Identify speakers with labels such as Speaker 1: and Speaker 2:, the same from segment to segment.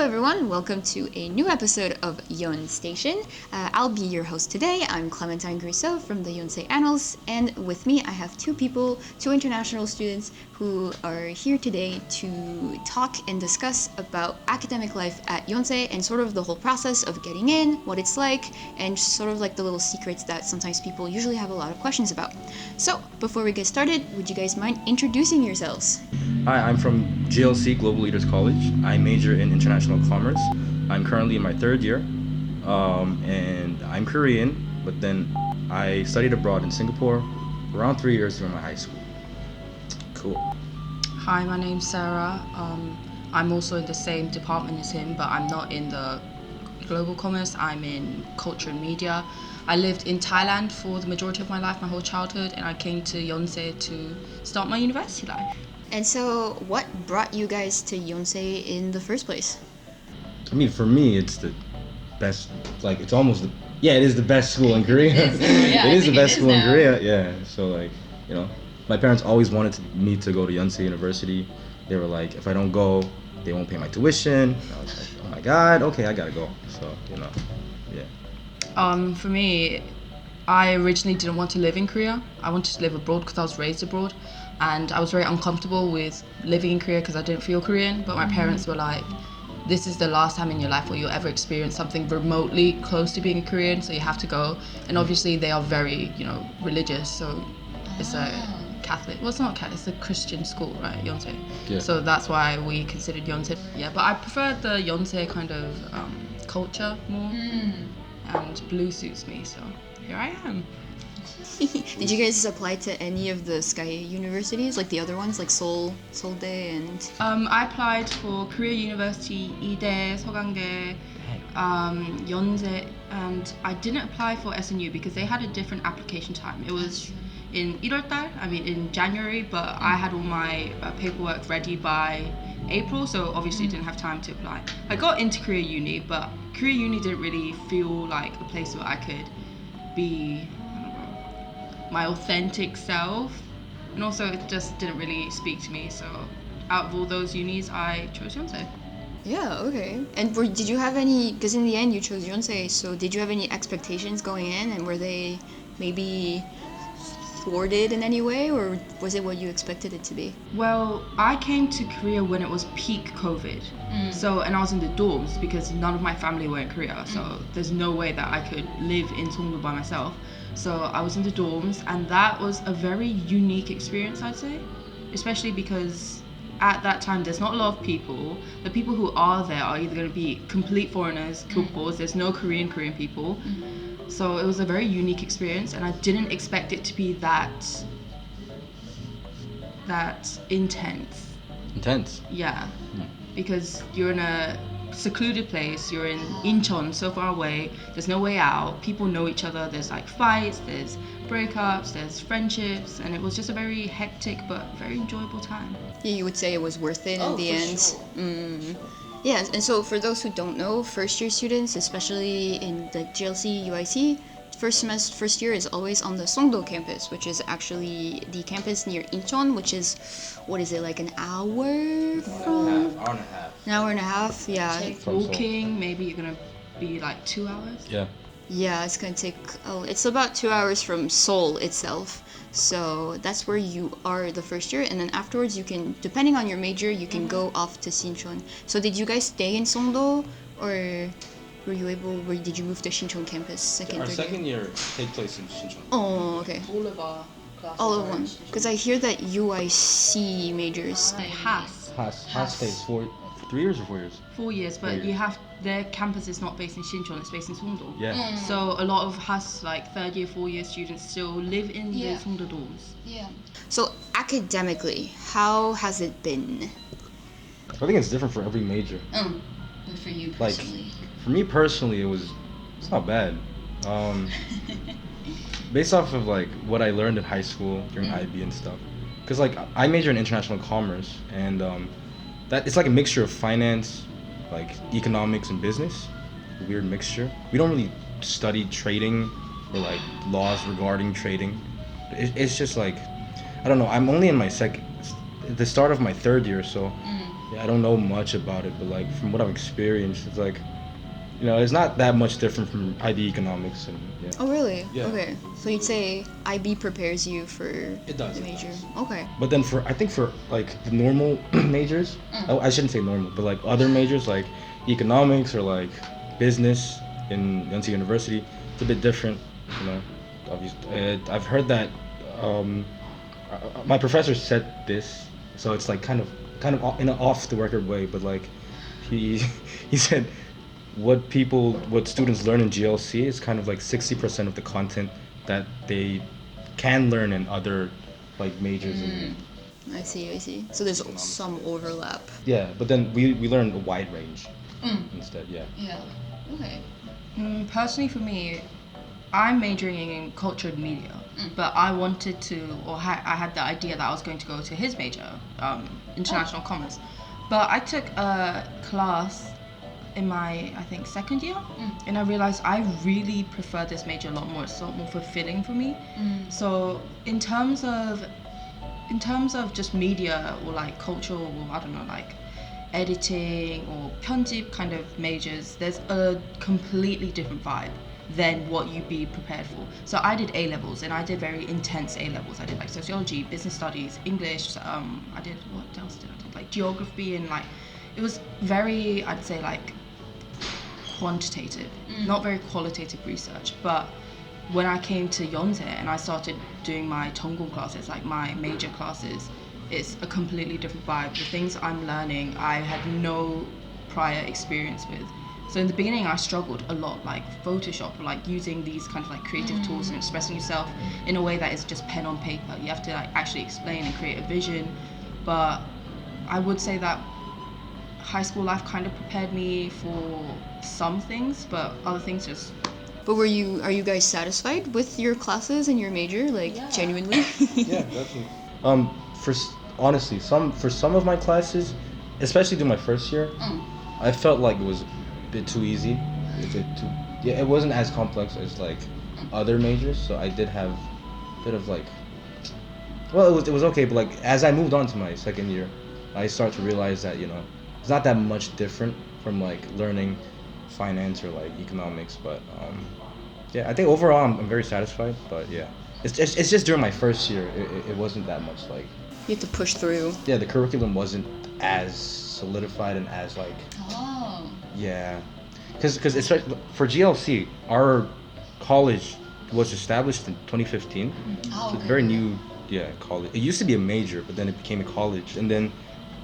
Speaker 1: everyone, welcome to a new episode of YonStation. I'll be your host today. I'm Clementine Grousseau from the Yonsei Annals, and with me I have two international students who are here today to talk and discuss about academic life at Yonsei and sort of the whole process of getting in, what it's like, and sort of like the little secrets that sometimes people usually have a lot of questions about. So, before we get started, would you guys mind introducing yourselves?
Speaker 2: Hi, I'm from GLC, Global Leaders College. I major in international commerce. I'm currently in my third year, and I'm Korean, but then I studied abroad in Singapore around 3 years during my high school. Cool.
Speaker 3: Hi, my name's Sarah. I'm also in the same department as him, but I'm not in the global commerce. I'm in culture and media. I lived in Thailand for the majority of my life, my whole childhood, and I came to Yonsei to start my university life.
Speaker 1: And so, what brought you guys to Yonsei in the first place?
Speaker 2: I mean, for me, it's the best, like, it's almost the, it is the best school in Korea. It is the best school in Korea, yeah. So, like, you know, my parents always wanted me to go to Yonsei University. They were like, if I don't go, they won't pay my tuition. I was like, oh my God, okay, I gotta go. So, you know, yeah.
Speaker 3: For me, I originally didn't want to live in Korea. I wanted to live abroad because I was raised abroad. And I was very uncomfortable with living in Korea because I didn't feel Korean. But my parents were like, this is the last time in your life where you'll ever experience something remotely close to being a Korean, so you have to go. And obviously they are very, religious. So it's a Catholic, well, it's not Catholic, it's a Christian school, right, Yonsei.
Speaker 2: Yeah.
Speaker 3: So that's why we considered Yonsei. Yeah, but I preferred the Yonsei kind of culture more. And blue suits me, so here I am.
Speaker 1: Did you guys apply to any of the Sky universities, like the other ones, like Seoul and...
Speaker 3: I applied for Korea University, Ide, 서강대, Yonsei, and I didn't apply for SNU because they had a different application time. It was in 1월달, in January, but I had all my paperwork ready by April, so obviously didn't have time to apply. I got into Korea Uni, but Korea Uni didn't really feel like a place where I could be my authentic self, and also it just didn't really speak to me, so out of all those unis I chose Yonsei.
Speaker 1: Yeah, okay. And did you have any, because in the end you chose Yonsei, so did you have any expectations going in, and were they maybe thwarted in any way, or was it what you expected it to be?
Speaker 3: Well, I came to Korea when it was peak COVID, and I was in the dorms because none of my family were in Korea, so there's no way that I could live in Songdo by myself. So I was in the dorms, and that was a very unique experience, I'd say, especially because at that time there's not a lot of people. The people who are there are either going to be complete foreigners, Kyokbos, there's no Korean people. So it was a very unique experience, and I didn't expect it to be that intense.
Speaker 2: Intense?
Speaker 3: Yeah, because you're in a secluded place, you're in Incheon, so far away, there's no way out, people know each other, there's like fights, there's breakups, there's friendships, and it was just a very hectic but very enjoyable time.
Speaker 1: Yeah, you would say it was worth it in the end.
Speaker 3: Sure.
Speaker 1: Yeah, and so for those who don't know, first year students, especially in the GLC, UIC, first year is always on the Songdo campus, which is actually the campus near Incheon, which is, what is it, like an hour from? An hour and a half, yeah.
Speaker 3: Like walking, maybe you're gonna be like 2 hours.
Speaker 1: Yeah, it's gonna take, it's about 2 hours from Seoul itself. So that's where you are the first year, and then afterwards you can, depending on your major, you can go off to Sinchon. So did you guys stay in Songdo, or did you move to Sinchon campus
Speaker 2: Our second year take place in Shincheon.
Speaker 1: Oh, okay.
Speaker 3: All of our classes.
Speaker 1: All of one. Because I hear that UIC majors.
Speaker 2: Has stays 3 years or 4 years?
Speaker 3: 4 years, but their campus is not based in Sinchon, it's based in Songdo.
Speaker 2: Yeah.
Speaker 3: So a lot of Has, like 3rd year, 4 year students still live in the Songdo dorms.
Speaker 1: Yeah. So academically, how has it been?
Speaker 2: I think it's different for every major.
Speaker 1: But for you personally?
Speaker 2: Like, for me personally, it's not bad. Based off of like what I learned in high school during IB and stuff, because like I major in international commerce, and that it's like a mixture of finance, like economics and business, a weird mixture. We don't really study trading or like laws regarding trading. It's just like, I don't know, I'm only in my the start of my third year, so Yeah, I don't know much about it, but like from what I've experienced, it's like, it's not that much different from IB economics and yeah.
Speaker 1: Oh, really?
Speaker 2: Yeah.
Speaker 1: Okay. So you'd say IB prepares you for
Speaker 2: It does,
Speaker 1: the
Speaker 2: it
Speaker 1: major.
Speaker 2: does.
Speaker 1: Okay.
Speaker 2: But then I think for like the normal majors, I shouldn't say normal, but like other majors like economics or like business in Yonsei University, it's a bit different, Obviously, I've heard that my professor said this, so it's like kind of in an off the record way, but like he he said what students learn in GLC is kind of like 60% of the content that they can learn in other like majors and
Speaker 1: I see. So there's some overlap.
Speaker 2: yeah, but then we learn a wide range instead. Yeah.
Speaker 1: Yeah. Okay.
Speaker 3: Personally, for me, I'm majoring in culture and media, but I wanted to, or I had the idea that I was going to go to his major, international commerce. But I took a class in my, I think, second year, and I realized I really prefer this major a lot more. It's a lot more fulfilling for me. So in terms of just media or like cultural, or I don't know, like editing or 편집 kind of majors, there's a completely different vibe than what you'd be prepared for. So I did A levels, and I did very intense A levels. I did like sociology, business studies, English. I did, what else did I do? Like geography, and like it was very, I'd say, like quantitative, not very qualitative research. But when I came to Yonsei and I started doing my Jong-won classes, like my major classes, it's a completely different vibe. The things I'm learning, I had no prior experience with. So in the beginning, I struggled a lot, like Photoshop, like using these kind of like creative tools and expressing yourself in a way that is just pen on paper. You have to like actually explain and create a vision. But I would say that high school life kind of prepared me for some things, but other things just.
Speaker 1: But are you guys satisfied with your classes and your major, like genuinely?
Speaker 2: Yeah, definitely. Honestly, for some of my classes, especially during my first year, I felt like it was a bit too easy. It wasn't as complex as like other majors, so I did have a bit of like. Well, it was okay, but like as I moved on to my second year, I started to realize that it's not that much different from like learning finance or like economics, but yeah, I think overall I'm very satisfied. But yeah, it's just during my first year it wasn't that much like.
Speaker 1: You have to push through.
Speaker 2: Yeah, the curriculum wasn't as solidified and as like.
Speaker 1: Oh.
Speaker 2: Yeah, because it's for GLC, our college was established in 2015.
Speaker 1: Oh,
Speaker 2: So it's very new. Yeah, college. It used to be a major, but then it became a college, and then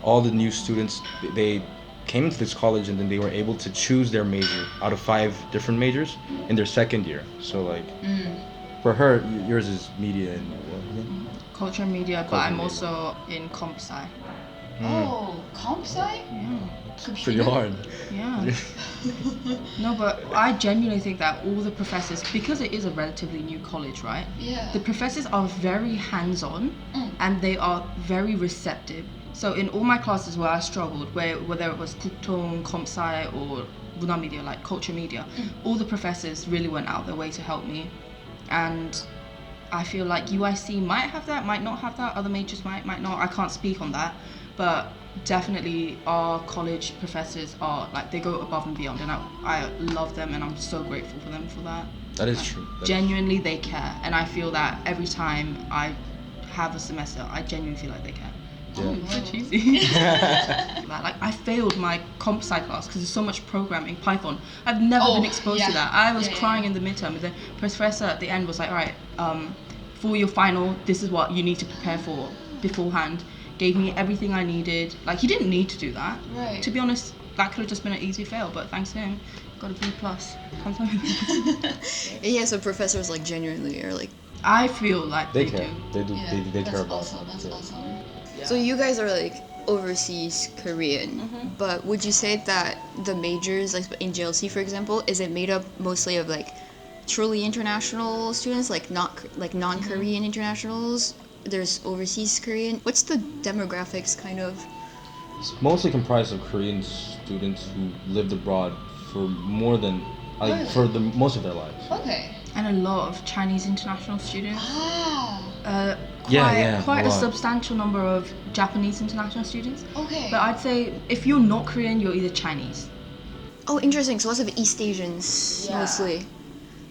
Speaker 2: all the new students they came into this college, and then they were able to choose their major out of 5 different majors in their second year. So like, for her, yours is media and what again?
Speaker 3: Culture and media, but I'm also in comp sci.
Speaker 1: Oh, comp sci?
Speaker 3: Yeah.
Speaker 2: It's pretty hard.
Speaker 3: Yeah. No, but I genuinely think that all the professors, because it is a relatively new college, right?
Speaker 1: Yeah.
Speaker 3: The professors are very hands-on and they are very receptive. So in all my classes where I struggled, whether it was Putong, comp sci, or Muna media, like culture media, all the professors really went out their way to help me. And I feel like UIC might have that, might not have that. Other majors might not. I can't speak on that, but definitely our college professors are like, they go above and beyond, and I love them, and I'm so grateful for them for that.
Speaker 2: That is true.
Speaker 3: Genuinely, they care, and I feel that every time I have a semester, I genuinely feel like they care.
Speaker 2: Yeah.
Speaker 3: Oh, so cheesy. Like I failed my comp sci class because there's so much programming, Python. I've never been exposed to that. I was crying in the midterm, and the professor at the end was like, all right, for your final, this is what you need to prepare for beforehand. Gave me everything I needed. Like, he didn't need to do that.
Speaker 1: Right.
Speaker 3: To be honest, that could have just been an easy fail, but thanks to him, got a B+.
Speaker 1: Yeah, so professors like genuinely are like.
Speaker 3: I feel like
Speaker 2: They
Speaker 3: they
Speaker 2: care.
Speaker 3: do.
Speaker 2: They care about
Speaker 1: awesome. That's
Speaker 2: it.
Speaker 1: awesome. So you guys are like overseas Korean, but would you say that the majors, like in GLC for example, is it made up mostly of like truly international students, like non-Korean internationals? There's overseas Korean. What's the demographics kind of?
Speaker 2: It's mostly comprised of Korean students who lived abroad for more than for the most of their lives.
Speaker 1: Okay.
Speaker 3: And a lot of Chinese international students.
Speaker 1: Ah.
Speaker 3: quite a
Speaker 2: lot.
Speaker 3: substantial number of Japanese international students.
Speaker 1: Okay.
Speaker 3: But I'd say if you're not Korean, you're either Chinese.
Speaker 1: Oh, interesting. So lots of East Asians mostly.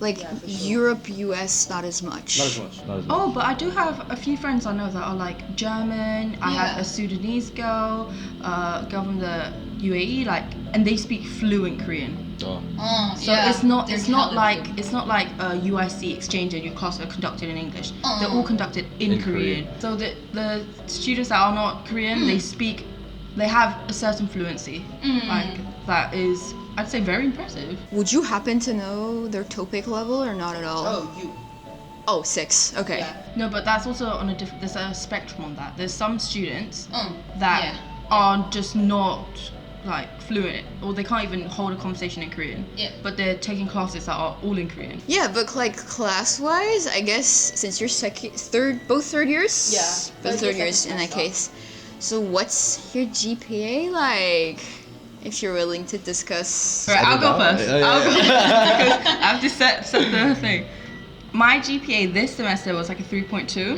Speaker 1: Like Europe, US, not as much.
Speaker 2: Not as much.
Speaker 3: Oh, but I do have a few friends I know that are like German. I have a Sudanese girl, girl from the UAE, and they speak fluent Korean.
Speaker 2: Oh.
Speaker 3: So it's not like a UIC exchange and your classes are conducted in English. They're all conducted in Korean. So the students that are not Korean, they have a certain fluency. Like that is, I'd say, very impressive.
Speaker 1: Would you happen to know their TOPIK level or not at all? Oh, 6. Okay.
Speaker 3: Yeah. No, but that's also on a different. There's a spectrum on that. There's some students that are just not fluent, or they can't even hold a conversation in Korean. Yeah. But they're taking classes that are all in Korean.
Speaker 1: Yeah, but class-wise, I guess since you're both third years.
Speaker 3: Yeah.
Speaker 1: Both third years in that case. So what's your GPA like? If you're willing to discuss.
Speaker 3: Alright, I'll go first. I'll go first because I have to set the thing. My GPA this semester was like a 3.2,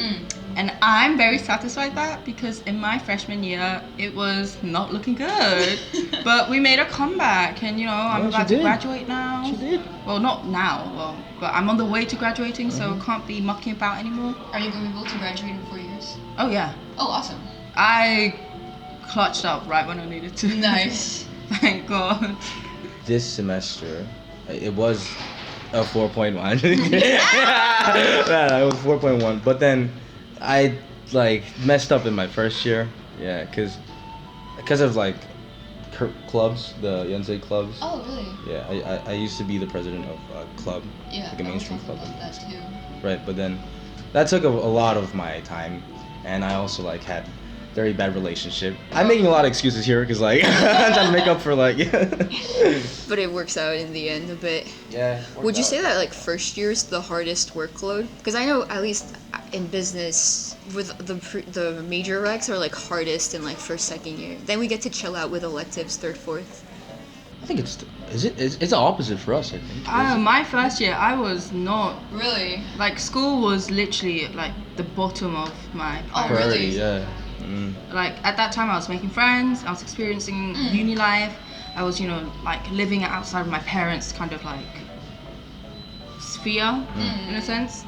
Speaker 3: and I'm very satisfied with that because in my freshman year it was not looking good. But we made a comeback, and I'm about to graduate now.
Speaker 2: She did.
Speaker 3: Well, not now, but I'm on the way to graduating, so can't be mucking about anymore.
Speaker 1: Are you going to be able to graduate in 4 years?
Speaker 3: Oh yeah.
Speaker 1: Oh, awesome.
Speaker 3: I clutched up right when I needed to.
Speaker 1: Nice.
Speaker 3: Thank God.
Speaker 2: This semester, it was a 4.1. Yeah, it was 4.1. But then I messed up in my first year. Yeah, because of clubs, the Yonsei clubs.
Speaker 1: Oh, really?
Speaker 2: Yeah, I used to be the president of a club, like a mainstream club.
Speaker 1: That too.
Speaker 2: Right, but then that took a lot of my time, and I also had very bad relationship. I'm making a lot of excuses here because I'm trying to make up for
Speaker 1: But it works out in the end a bit.
Speaker 2: Yeah.
Speaker 1: Would you say that first year is the hardest workload? Because I know at least in business, with the major recs are hardest in first, second year. Then we get to chill out with electives third, fourth.
Speaker 2: I think it's the opposite for us. I think.
Speaker 3: My first year, I was not
Speaker 1: Really.
Speaker 3: School was literally the bottom of my priority.
Speaker 1: really?
Speaker 2: Yeah.
Speaker 3: At that time, I was making friends. I was experiencing uni life. I was living outside of my parents' kind of sphere in a sense.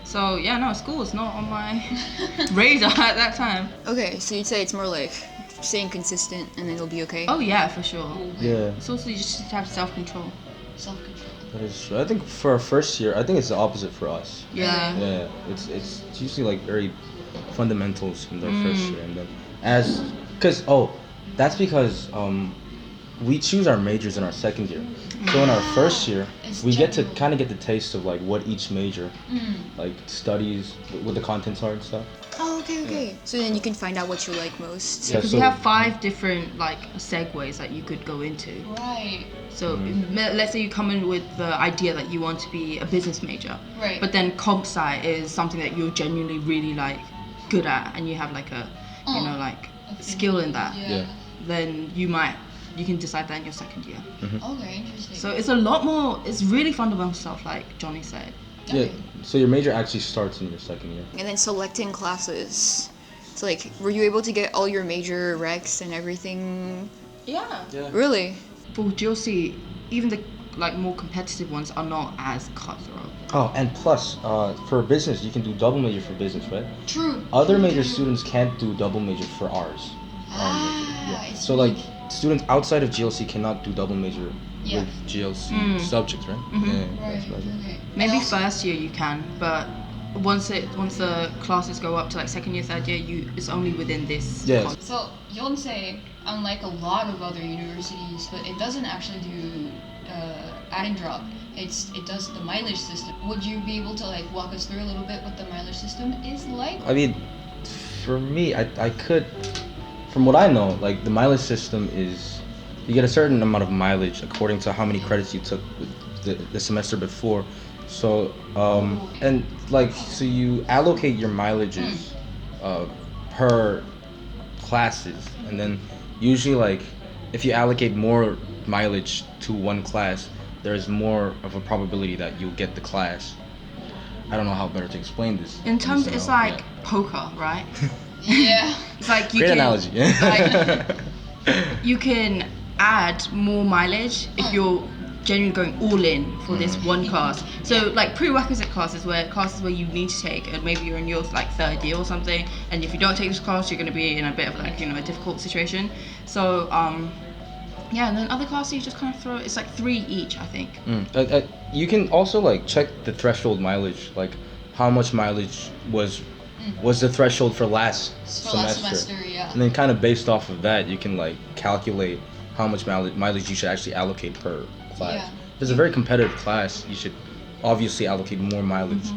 Speaker 3: So yeah, no, school was not on my radar at that time.
Speaker 1: Okay, so you'd say it's more staying consistent and then it'll be okay?
Speaker 3: Oh yeah, for sure.
Speaker 2: Yeah.
Speaker 3: It's also you just have self-control.
Speaker 1: Self-control.
Speaker 2: That is true. I think for our first year, I think it's the opposite for us.
Speaker 3: Yeah.
Speaker 2: Yeah. It's usually very fundamentals in the first year, and then that's because we choose our majors in our second year. So in our first year, we get to kind of get the taste of what each major studies, what the contents are and stuff.
Speaker 1: Oh, okay. Yeah. So then you can find out what you like most.
Speaker 2: Yeah,
Speaker 3: Because
Speaker 2: so-
Speaker 3: we have 5 different segues that you could go into.
Speaker 1: Right.
Speaker 3: So let's say you come in with the idea that you want to be a business major.
Speaker 1: Right.
Speaker 3: But then comp sci is something that you're genuinely really good at, and you have skill in that.
Speaker 2: Yeah.
Speaker 3: Then you can decide that in your second year.
Speaker 1: Okay, interesting.
Speaker 3: So it's a lot more. It's really fundamental stuff, like Johnny said.
Speaker 2: Yeah. So your major actually starts in your second year.
Speaker 1: And then selecting classes. So were you able to get all your major recs and everything?
Speaker 3: Yeah.
Speaker 1: Really?
Speaker 3: For GLC, even the more competitive ones are not as cutthroat.
Speaker 2: Oh, and plus, for business, you can do double major for business, right?
Speaker 1: True.
Speaker 2: Other major students can't do double major for ours. So students outside of GLC cannot do double major with GLC subjects, right? Yeah, that's right.
Speaker 1: Okay.
Speaker 3: Maybe first year you can, but once the classes go up to second year, third year, it's only within this.
Speaker 2: Yes.
Speaker 1: So Yonsei, unlike a lot of other universities, but it doesn't actually do add and drop. It does the mileage system. Would you be able to walk us through a little bit what the mileage system is like?
Speaker 2: I mean, for me, I could, from what I know, the mileage system is you get a certain amount of mileage according to how many credits you took the semester before. So so you allocate your mileages per classes, and then usually if you allocate more mileage to one class, there's more of a probability that you'll get the class. I don't know how better to explain this.
Speaker 3: In terms,
Speaker 2: Yes,
Speaker 3: it's
Speaker 2: no,
Speaker 3: like
Speaker 2: yeah.
Speaker 3: poker, right?
Speaker 1: Yeah.
Speaker 3: It's like you
Speaker 2: Great
Speaker 3: can
Speaker 2: analogy.
Speaker 3: like, you can add more mileage if you're genuinely going all in for this one class. So like prerequisite classes where you need to take, and maybe you're in your like third year or something, and if you don't take this class, you're going to be in a bit of like, you know, a difficult situation. So yeah, and then other classes you just kind of throw. It's like 3 each, I think.
Speaker 2: You can also like check the threshold mileage, like how much mileage was the threshold for last semester.
Speaker 1: Yeah.
Speaker 2: And then kind of based off of that, you can like calculate how much mileage you should actually allocate per class.
Speaker 1: Yeah.
Speaker 2: If it's a very competitive class, you should obviously allocate more mileage.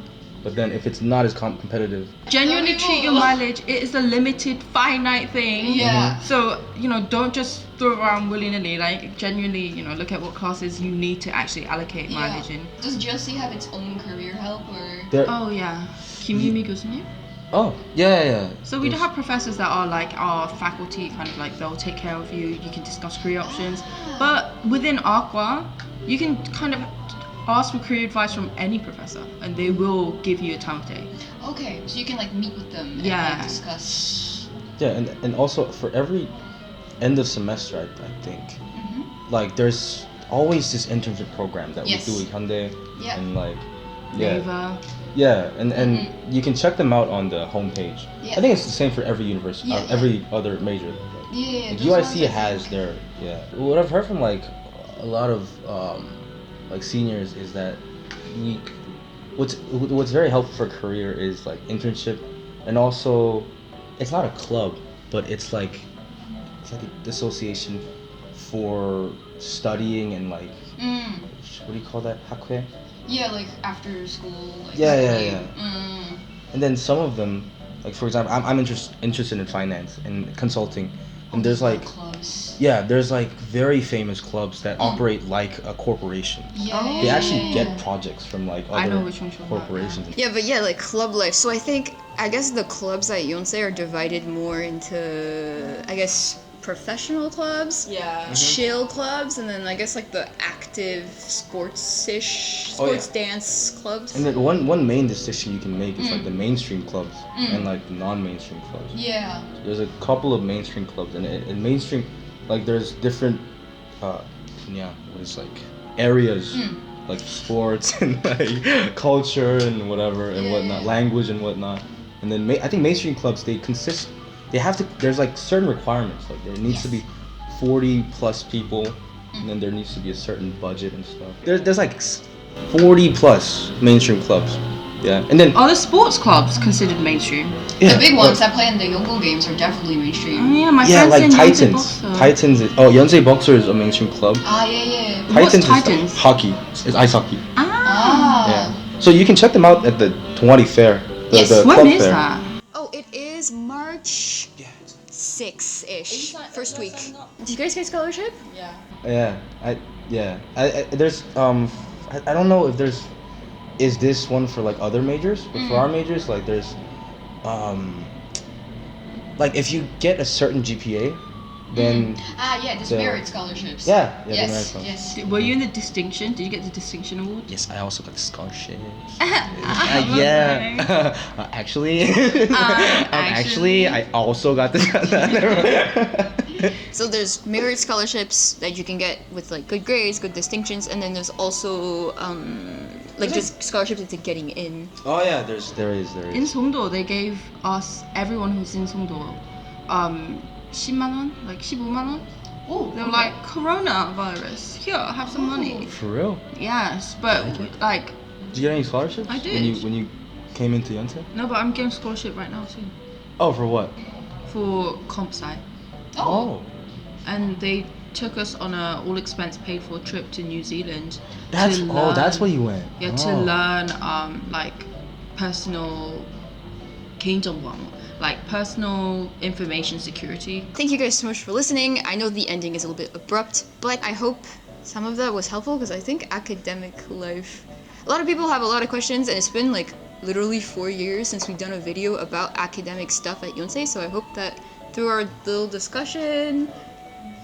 Speaker 2: But then if it's not as competitive,
Speaker 3: Genuinely treat your mileage. It is a limited, finite thing.
Speaker 1: Yeah.
Speaker 3: So, you know, don't just throw it around willy-nilly. Like, genuinely, you know, look at what classes you need to actually allocate mileage in.
Speaker 1: Does GLC have its own career help or?
Speaker 3: Oh, yeah. 김유미 교수님?
Speaker 2: oh yeah.
Speaker 3: So we do have professors that are like our faculty, kind of like they'll take care of you. You can discuss career options. But within Aqua, you can kind of ask for career advice from any professor, and they will give you a time of day.
Speaker 1: Okay, so you can like meet with them and
Speaker 3: Yeah.
Speaker 1: like, discuss.
Speaker 2: Yeah, and also for every end of semester, I think, like there's always this internship program that
Speaker 1: Yes.
Speaker 2: we do at Hyundai,
Speaker 1: Yeah.
Speaker 2: and like, yeah,
Speaker 3: Neva.
Speaker 2: yeah, and you can check them out on the homepage.
Speaker 1: Yeah.
Speaker 2: I think it's the same for every university,
Speaker 1: Yeah,
Speaker 2: every other major.
Speaker 1: Yeah.
Speaker 2: Like
Speaker 1: those ones
Speaker 2: UIC
Speaker 1: I
Speaker 2: has
Speaker 1: think.
Speaker 2: their What I've heard from like a lot of like seniors is that what's very helpful for career is like internship, and also it's not a club, but it's like an association for studying and like what do you call that? Hakue?
Speaker 1: Yeah, like after school. Like,
Speaker 2: Yeah.
Speaker 1: Mm.
Speaker 2: And then some of them, like for example, I'm interested in finance and consulting, and there's like
Speaker 1: clubs.
Speaker 2: there's like very famous clubs that operate like a corporation.
Speaker 1: Yeah.
Speaker 2: They actually get projects from like
Speaker 3: I know
Speaker 2: other
Speaker 3: which ones you're talking about,
Speaker 2: corporations.
Speaker 1: Yeah, but yeah, like club life. So I guess the clubs at Yonsei are divided more into, I guess, professional clubs,
Speaker 3: Yeah.
Speaker 1: chill clubs, and then I guess like the active sports dance clubs.
Speaker 2: And then one main distinction you can make is like the mainstream clubs and like the non-mainstream clubs.
Speaker 1: Yeah.
Speaker 2: There's a couple of mainstream clubs, and in mainstream, like there's different, what is like areas, like sports and like culture and whatever and whatnot, language and whatnot. And then I think mainstream clubs there's like certain requirements, like there needs to be 40 plus people, and then there needs to be a certain budget and stuff. There's like 40 plus mainstream clubs. Yeah, and then
Speaker 3: Are the sports clubs considered mainstream?
Speaker 1: The big ones that play in the Yongo games are definitely mainstream.
Speaker 3: Oh yeah, my
Speaker 2: yeah,
Speaker 3: friend
Speaker 2: like
Speaker 3: said Yonsei
Speaker 2: Titans.
Speaker 3: Boxer.
Speaker 2: Titans. Yonsei Boxer is a mainstream club.
Speaker 1: Yeah.
Speaker 3: What's
Speaker 2: Titans
Speaker 3: Titans?
Speaker 2: is hockey. It's ice hockey.
Speaker 3: Ah.
Speaker 2: Yeah. So you can check them out at the Tongwari Fair. The
Speaker 3: When
Speaker 2: club
Speaker 3: is
Speaker 2: fair.
Speaker 3: that?
Speaker 1: Oh, it is March 6-ish, first week. Do you guys get scholarship?
Speaker 3: Yeah.
Speaker 2: There's I don't know if there's is this one for like other majors, but for our majors like there's like if you get a certain GPA, then
Speaker 1: There's merit scholarships.
Speaker 2: the merit
Speaker 1: Yes.
Speaker 2: scholarships.
Speaker 3: Were you in the distinction? Did you get the distinction award?
Speaker 2: Yes, I also got scholarships.
Speaker 3: Okay.
Speaker 2: Actually,
Speaker 3: Actually.
Speaker 2: I also got this.
Speaker 1: So there's merit scholarships that you can get with like good grades, good distinctions, and then there's also like just scholarships into getting in.
Speaker 2: Oh yeah, there is.
Speaker 3: In Songdo, they gave us, everyone who's in Songdo, 10만 원, like 15만 원.
Speaker 1: Oh,
Speaker 3: They were like, coronavirus, here, have some money.
Speaker 2: For real?
Speaker 3: Yes, but like,
Speaker 2: Did you get any scholarships?
Speaker 3: I did.
Speaker 2: When you came into Yonsei?
Speaker 3: no, but I'm getting scholarship right now too.
Speaker 2: Oh, for what?
Speaker 3: For comp sci.
Speaker 2: Oh.
Speaker 3: And they took us on a all expense paid for trip to New Zealand.
Speaker 2: That's
Speaker 3: to
Speaker 2: that's
Speaker 3: learn-
Speaker 2: where you went.
Speaker 3: Yeah, to learn like personal Jong-won, like personal information security.
Speaker 1: Thank you guys so much for listening. I know the ending is a little bit abrupt, but I hope some of that was helpful because I think academic life. A lot of people have a lot of questions, and it's been like literally 4 years since we've done a video about academic stuff at Yonsei. So I hope that through our little discussion,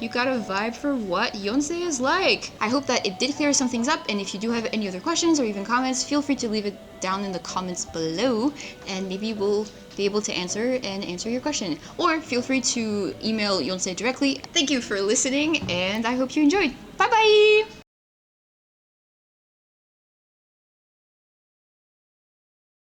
Speaker 1: you got a vibe for what Yonsei is like. I hope that it did clear some things up, and if you do have any other questions or even comments, feel free to leave it down in the comments below, and maybe we'll be able to answer your question. Or feel free to email Yonsei directly. Thank you for listening, and I hope you enjoyed. Bye bye!